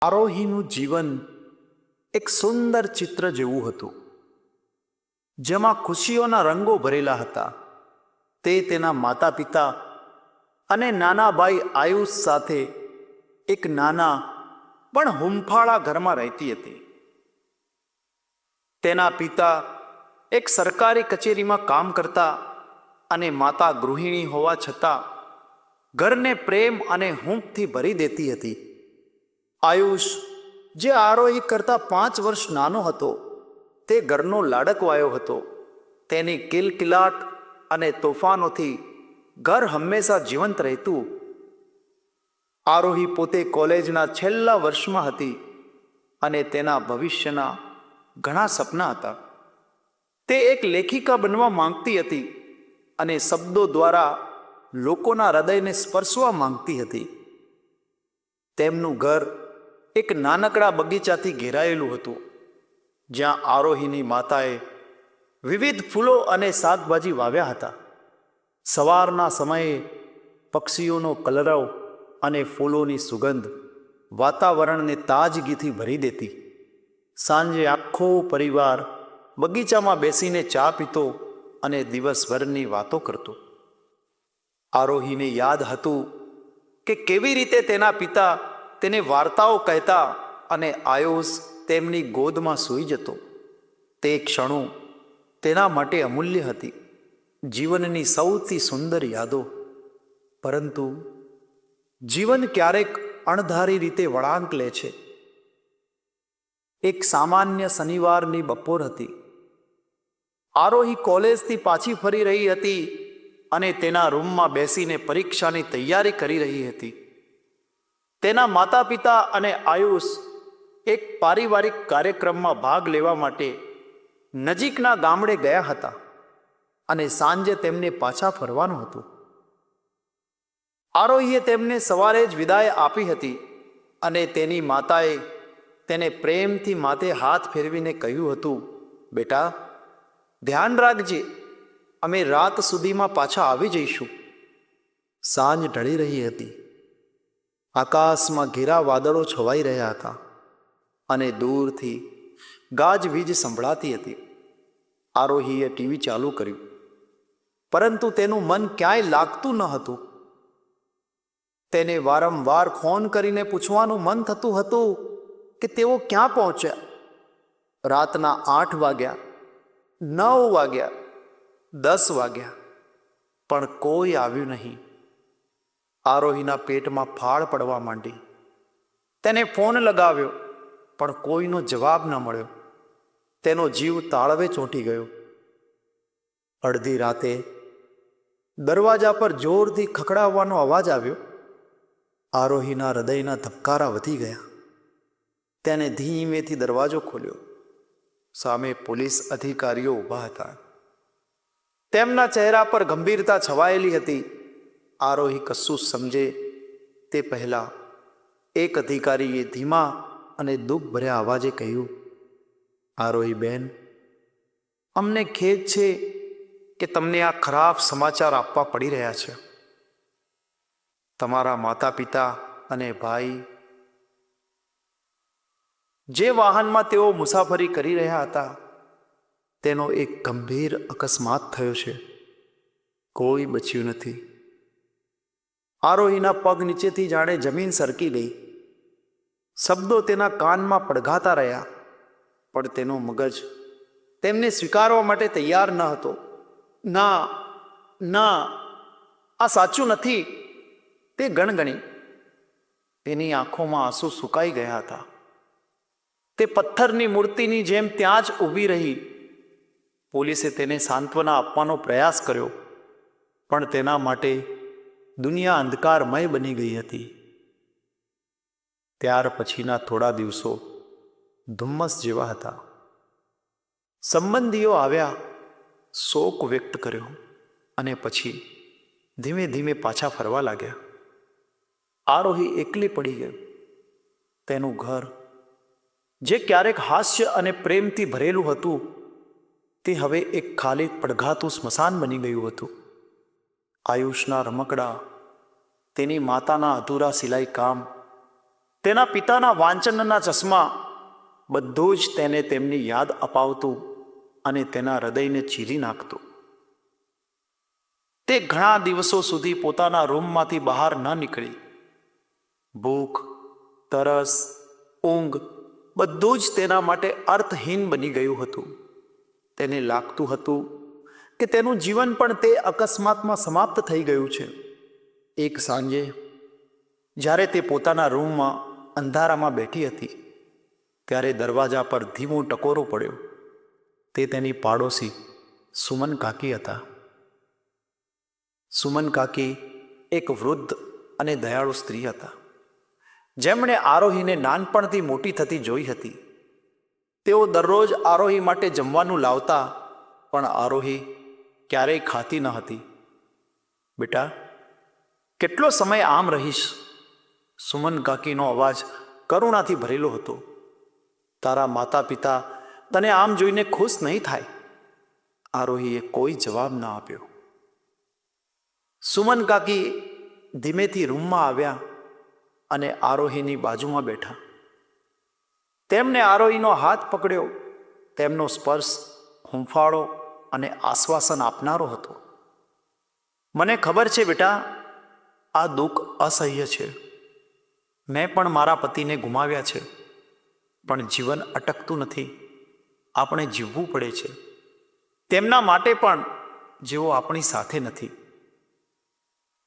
આરોહીનું જીવન એક સુંદર ચિત્ર જેવું હતું, જેમાં ખુશીઓના રંગો ભરેલા હતા. તે તેના માતા પિતા અને નાના ભાઈ આયુષ સાથે એક નાના પણ હૂંફાળા ઘરમાં રહેતી હતી. તેના પિતા એક સરકારી કચેરીમાં કામ કરતા અને માતા ગૃહિણી હોવા છતાં ઘરને પ્રેમ અને હૂંફથી ભરી દેતી હતી. આયુષ, જે આરોહી કરતાં 5 વર્ષ નાનો હતો, તે ઘરનો લાડકવાયો હતો. તેની કિલકિલાટ અને તોફાનોથી ઘર હંમેશા જીવંત રહેતું. આરોહી પોતે કોલેજના છેલ્લા વર્ષમાં હતી અને તેના ભવિષ્યના ઘણા સપના હતા. તે એક લેખિકા બનવા માંગતી હતી અને શબ્દો દ્વારા લોકોના હૃદયને સ્પર્શવા માંગતી હતી. તેમનું ઘર એક નાનકડા બગીચાથી ઘેરાયેલું હતું, જ્યાં આરોહીની માતાએ વિવિધ ફૂલો અને શાકભાજી વાવ્યા હતા. સવારના સમયે પક્ષીઓનો કલરવ અને ફૂલોની સુગંધ વાતાવરણને તાજગીથી ભરી દેતી. સાંજે આખો પરિવાર બગીચામાં બેસીને ચા પીતો અને દિવસભરની વાતો કરતો. આરોહીને યાદ હતું કે કેવી રીતે તેના પિતા તેને વાર્તાઓ કહેતા અને આયુષ તેમની ગોદમાં સૂઈ જતો. તે ક્ષણો તેના માટે અમૂલ્ય હતી, જીવનની સૌથી સુંદર યાદો. પરંતુ જીવન ક્યારેક અણધારી રીતે વળાંક લે છે. એક સામાન્ય શનિવારની બપોર હતી. આરોહી કોલેજથી પાછી ફરી રહી હતી અને તેના રૂમમાં બેસીને પરીક્ષાની તૈયારી કરી રહી હતી. તેના માતા પિતા અને આયુષ એક પારિવારિક કાર્યક્રમમાં ભાગ લેવા માટે નજીકના ગામડે ગયા હતા અને સાંજે તેમને પાછા ફરવાનું હતું. આરોહીએ તેમને સવારે જ વિદાય આપી હતી અને તેની માતાએ તેને પ્રેમથી માથે હાથ ફેરવીને કહ્યું હતું, બેટા, ધ્યાન રાખજે, અમે રાત સુધીમાં પાછા આવી જઈશું. સાંજ ઢળી રહી હતી. આકાશમાં ઘેરા વાદળો છવાઈ રહ્યા હતા અને દૂરથી ગાજવીજ સંભળાતી હતી. આરોહીએ ટીવી ચાલુ કર્યું, પરંતુ તેનું મન ક્યાંય લાગતું ન હતું. તેને વારંવાર ફોન કરીને પૂછવાનું મન થતું હતું કે તેઓ ક્યાં પહોંચ્યા. રાતના 8 વાગ્યા, 9 વાગ્યા, 10 વાગ્યા, પણ કોઈ આવ્યું નહીં. આરોહીના પેટમાં ફાળ પડવા માંડી. તેને ફોન લગાવ્યો, પણ કોઈનો જવાબ ન મળ્યો. તેનો જીવ તાળવે ચોંટી ગયો. અડધી રાતે દરવાજા પર જોરથી ખખડાવવાનો અવાજ આવ્યો. આરોહીના હૃદયના ધબકારા વધી ગયા. તેને ધીમેથી દરવાજો ખોલ્યો. સામે પોલીસ અધિકારીઓ ઊભા હતા. તેમના ચહેરા પર ગંભીરતા છવાયેલી હતી. આરોહી કશું સમજે તે પહેલા એક અધિકારીએ ધીમા અને દુઃખભર્યા અવાજે કહ્યું, આરોહી બેન, અમને ખેદ છે કે તમને આ ખરાબ સમાચાર આપવા પડી રહ્યા છે. તમારા માતા પિતા અને ભાઈ, જે વાહનમાં તેઓ મુસાફરી કરી રહ્યા હતા, તેનો એક ગંભીર અકસ્માત થયો છે. કોઈ બચ્યું નથી. આરોહીના પગ નીચેથી જાણે જમીન સરકી ગઈ. શબ્દો તેના કાનમાં પડઘાતા રહ્યા, પણ તેનો મગજ તેમને સ્વીકારવા માટે તૈયાર ન હતો. ના, ના, આ સાચું નથી, તે ગણગણી. તેની આંખોમાં આંસુ સુકાઈ ગયા હતા. તે પથ્થરની મૂર્તિની જેમ ત્યાં જ ઊભી રહી. પોલીસે તેને સાંત્વના આપવાનો પ્રયાસ કર્યો, પણ તેના માટે દુનિયા અંધકારમય બની ગઈ હતી. ત્યાર પછીના થોડા દિવસો ધુમ્મસ જેવા હતા. સંબંધીઓ આવ્યા, શોક વ્યક્ત કર્યો અને પછી ધીમે ધીમે પાછા ફરવા લાગ્યા. આરોહી એકલી પડી ગઈ. તેનું ઘર, જે ક્યારેક હાસ્ય અને પ્રેમથી ભરેલું હતું, તે હવે એક ખાલી પડઘાતું સ્મશાન બની ગયું હતું. આયુષના રમકડા, તેની માતાના અધૂરા સિલાઈ કામ, તેના પિતાના વાંચનના ચશ્મા બધું જ તેને તેમની યાદ અપાવતું અને તેના હૃદયને ચીરી નાખતું. તે ઘણા દિવસો સુધી પોતાના રૂમમાંથી બહાર ન નીકળી. ભૂખ, તરસ, ઊંઘ બધું જ તેના માટે અર્થહીન બની ગયું હતું. તેને લાગતું હતું કે તેનું જીવન પણ તે અકસ્માતમાં સમાપ્ત થઈ ગયું છે. એક સાંજે જ્યારે તે પોતાના રૂમમાં અંધારામાં બેઠી હતી, ત્યારે દરવાજા પર ધીમો ટકોરો પડ્યો. તે તેની પાડોશી સુમન કાકી હતા. સુમન કાકી એક વૃદ્ધ અને દયાળુ સ્ત્રી હતા, જેમણે આરોહીને નાનપણથી મોટી થતી જોઈ હતી. તેઓ દરરોજ આરોહી માટે જમવાનું લાવતા, પણ આરોહી ક્યારેય ખાતી ન હતી. બેટા, કેટલો સમય આમ રહીશ? સુમન કાકીનો અવાજ કરુણાથી ભરેલો હતો. તારા માતા પિતા તને આમ જોઈને ખુશ નહીં થાય. આરોહીએ કોઈ જવાબ ન આપ્યો. સુમન કાકી ધીમેથી રૂમમાં આવ્યા અને આરોહીની બાજુમાં બેઠા. તેમણે આરોહીનો હાથ પકડ્યો. તેમનો સ્પર્શ હૂંફાળો અને આશ્વાસન આપનારો હતો. મને ખબર છે બેટા, આ દુઃખ અસહ્ય છે. મેં પણ મારા પતિને ગુમાવ્યા છે, પણ જીવન અટકતું નથી. આપણે જીવવું પડે છે, તેમના માટે પણ જેઓ આપણી સાથે નથી.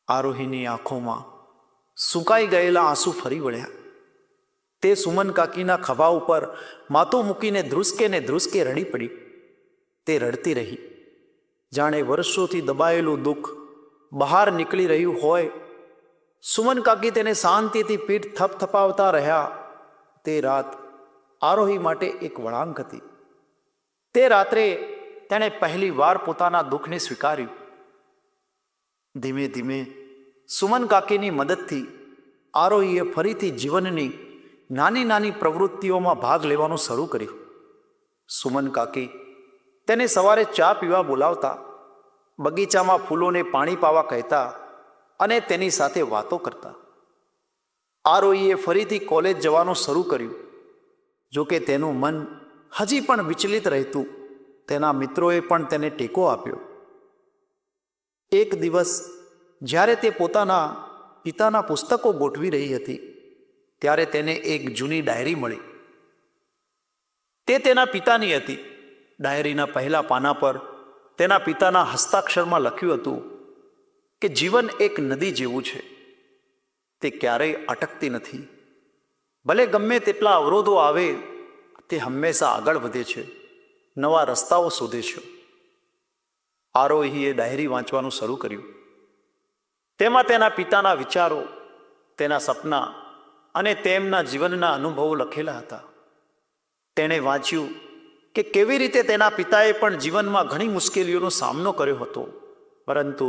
આરોહીની આંખોમાં સુકાઈ ગયેલા આંસુ ફરી વળ્યા. તે સુમન કાકીના ખભા ઉપર માથું મૂકીને ધ્રુસકે ને ધ્રુસકે રડી પડી. તે રડતી રહી, જાણે વર્ષોથી દબાયેલું દુઃખ બહાર નીકળી રહ્યું હોય. સુમન કાકી તેને શાંતિથી પીઠ થપથપાવતા રહ્યા. તે રાત આરોહી માટે એક વળાંક હતી. તે રાત્રે તેણે પહેલી વાર પોતાના દુઃખને સ્વીકાર્યું. ધીમે ધીમે સુમન કાકીની મદદથી આરોહીએ ફરીથી જીવનની નાની નાની પ્રવૃત્તિઓમાં ભાગ લેવાનું શરૂ કર્યું. સુમન કાકી તેને સવારે ચા પીવા બોલાવતા, બગીચામાં ફૂલોને પાણી પાવા કહેતા અને તેની સાથે વાતો કરતા. આરોહીએ ફરીથી કોલેજ જવાનું શરૂ કર્યું. જોકે તેનું મન હજી પણ વિચલિત રહેતું. તેના મિત્રોએ પણ તેને ટેકો આપ્યો. એક દિવસ જ્યારે તે પોતાના પિતાના પુસ્તકો ગોઠવી રહી હતી, ત્યારે તેને એક જૂની ડાયરી મળી. તે તેના પિતાની હતી. ડાયરીના પહેલા પાના પર તેના પિતાના હસ્તાક્ષરમાં લખ્યું હતું કે જીવન એક નદી જેવું છે. તે ક્યારેય અટકતી નથી. ભલે ગમે તેટલા અવરોધો આવે, તે હંમેશા આગળ વધે છે, નવા રસ્તાઓ શોધે છે. આરોહીએ ડાયરી વાંચવાનું શરૂ કર્યું. તેમાં તેના પિતાના વિચારો, તેના સપના અને તેમના જીવનના અનુભવો લખેલા હતા. તેણે વાંચ્યું કે કેવી રીતે તેના પિતાએ પણ જીવનમાં ઘણી મુશ્કેલીઓનો સામનો કર્યો હતો, પરંતુ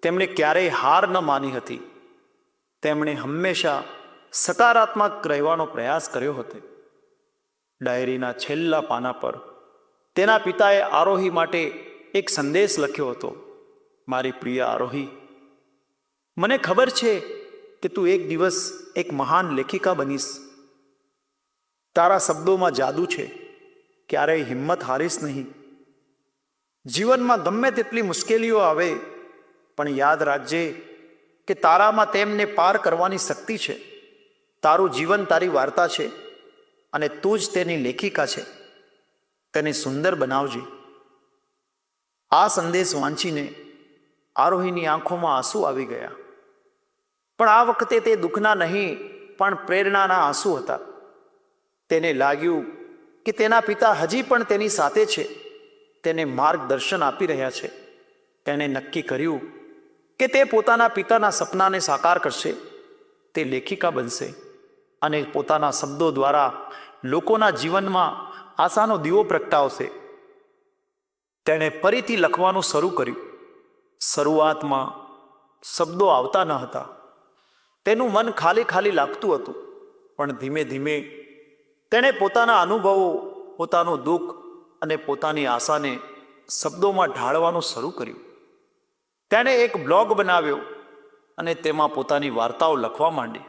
તેમણે ક્યારેય હાર ન માની હતી. તેમણે હંમેશા સકારાત્મક રહેવાનો પ્રયાસ કર્યો હતો. ડાયરીના છેલ્લા પાના પર તેના પિતાએ આરોહી માટે એક સંદેશ લખ્યો હતો. મારી પ્રિય આરોહી, મને ખબર છે કે તું એક દિવસ એક મહાન લેખિકા બનીશ. તારા શબ્દોમાં જાદુ છે. ક્યારેય હિંમત હારીશ નહીં. જીવનમાં ગમે તેટલી મુશ્કેલીઓ આવે, પણ યાદ રાખજે કે તારામાં તેમને પાર કરવાની શક્તિ છે. તારું જીવન તારી વાર્તા છે અને તું જ તેની લેખિકા છે. તેને સુંદર બનાવજે. આ સંદેશ વાંચીને આરોહીની આંખોમાં આંસુ આવી ગયા. પણ આ વખતે તે દુઃખના નહીં, પણ પ્રેરણાના આંસુ હતા. તેને લાગ્યું કે તેના પિતા હજી પણ તેની સાથે છે, તેને માર્ગદર્શન આપી રહ્યા છે. તેણે નક્કી કર્યું કે તે પોતાના પિતાના સપનાને સાકાર કરશે. તે લેખિકા બનશે અને પોતાના શબ્દો દ્વારા લોકોના જીવનમાં આશાનો દીવો પ્રગટાવશે. તેણે ફરીથી લખવાનું શરૂ કર્યું. શરૂઆતમાં શબ્દો આવતા ન હતા. તેનું મન ખાલી ખાલી લાગતું હતું. પણ ધીમે ધીમે તેણે પોતાના અનુભવો, પોતાનું દુઃખ અને પોતાની આશાને શબ્દોમાં ઢાળવાનું શરૂ કર્યું. તેણે એક બ્લોગ બનાવ્યો અને તેમાં પોતાની વાર્તાઓ લખવા માંડી.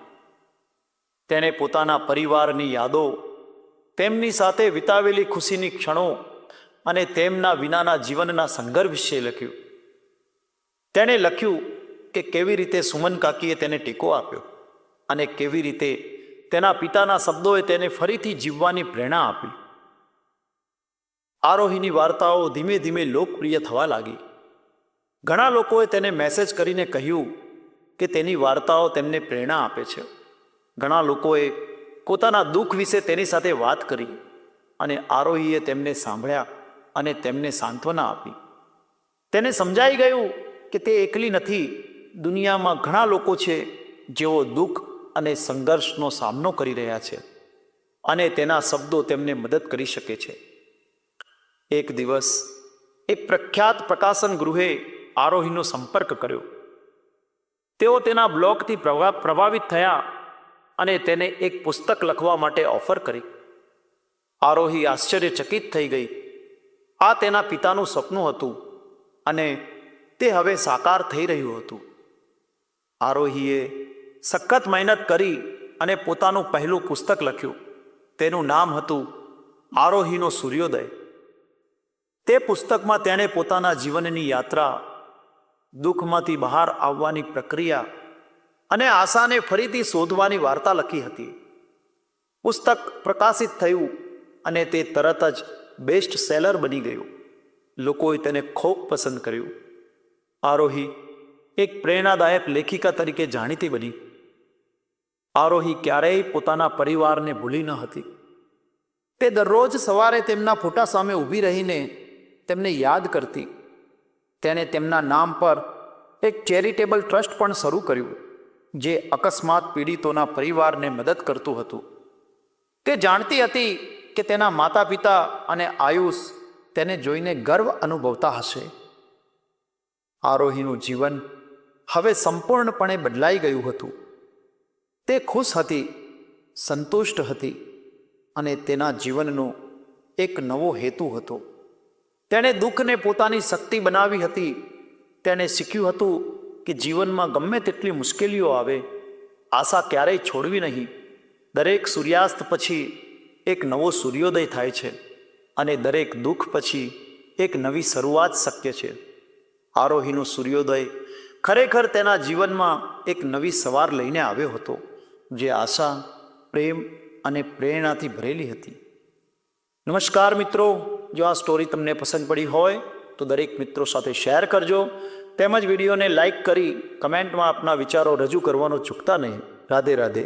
તેણે પોતાના પરિવારની યાદો, તેમની સાથે વિતાવેલી ખુશીની ક્ષણો અને તેમના વિનાના જીવનના સંઘર્ષ વિશે લખ્યું. તેણે લખ્યું કે કેવી રીતે સુમન કાકીએ તેને ટેકો આપ્યો અને કેવી રીતે તેના પિતાના શબ્દોએ તેને ફરીથી જીવવાની પ્રેરણા આપી. આરોહીની વાર્તાઓ ધીમે ધીમે લોકપ્રિય થવા લાગી. ઘણા લોકોએ તેને મેસેજ કરીને કહ્યું કે તેની વાર્તાઓ તેમને પ્રેરણા આપે છે. ઘણા લોકોએ પોતાના દુઃખ વિશે તેની સાથે વાત કરી અને આરોહીએ તેમને સાંભળ્યા અને તેમને સાંત્વના આપી. તેને સમજાઈ ગયું કે તે એકલી નથી. દુનિયામાં ઘણા લોકો છે જેઓ દુઃખ અને સંઘર્ષનો સામનો કરી રહ્યા છે અને તેના શબ્દો તેમને મદદ કરી શકે છે. એક દિવસ એક પ્રખ્યાત પ્રકાશન ગૃહે આરોહીનો સંપર્ક કર્યો. તેઓ તેના બ્લોગથી પ્રભાવિત થયા અને તેને એક પુસ્તક લખવા માટે ઓફર કરી. આરોહી આશ્ચર્યચકિત થઈ ગઈ. આ તેના પિતાનું સપનું હતું અને તે હવે સાકાર થઈ રહ્યું હતું. આરોહીએ સખત મહેનત કરી અને પોતાનું પહેલું પુસ્તક લખ્યું. તેનું નામ હતું આરોહીનો સૂર્યોદય. તે પુસ્તકમાં તેણે પોતાના જીવનની યાત્રા, દુઃખમાંથી બહાર આવવાની પ્રક્રિયા અને આશાને ફરીથી શોધવાની વાર્તા લખી હતી. પુસ્તક પ્રકાશિત થયું અને તે તરત જ બેસ્ટ સેલર બની ગયું. લોકોએ તેને ખૂબ પસંદ કર્યું. આરોહી એક પ્રેરણાદાયક લેખિકા તરીકે જાણીતી બની. આરોહી ક્યારેય પોતાના પરિવારને ભૂલી ન હતી. તે દરરોજ સવારે તેમના ફોટા સામે ઊભી રહીને તેમને યાદ કરતી. તેણે તેમના નામ પર એક ચેરિટેબલ ટ્રસ્ટ પણ શરૂ કર્યું જે અકસ્માત પીડિતોના પરિવારને મદદ કરતું હતું. તે જાણતી હતી કે તેના માતા પિતા અને આયુષ તેને જોઈને ગર્વ અનુભવતા હશે. આરોહીનું જીવન હવે સંપૂર્ણપણે બદલાઈ ગયું હતું. તે ખુશ હતી, સંતુષ્ટ હતી અને તેના જીવનનો એક નવો હેતુ હતો. તેણે દુઃખને પોતાની શક્તિ બનાવી હતી. તેણે શીખ્યું હતું કે જીવનમાં ગમે તેટલી મુશ્કેલીઓ આવે, આશા ક્યારેય છોડવી નહીં. દરેક સૂર્યાસ્ત પછી એક નવો સૂર્યોદય થાય છે અને દરેક દુઃખ પછી એક નવી શરૂઆત શક્ય છે. આરોહીનો સૂર્યોદય ખરેખર તેના જીવનમાં એક નવી સવાર લઈને આવ્યો હતો જે આશા, પ્રેમ અને પ્રેરણાથી ભરેલી હતી. નમસ્કાર મિત્રો, જો આ સ્ટોરી તમને પસંદ પડી હોય તો દરેક મિત્રો સાથે શેર કરજો તેમજ વિડીયોને લાઈક કરી કમેન્ટમાં આપના વિચારો રજૂ કરવાનો ચૂકતા નહીં. રાધે રાધે.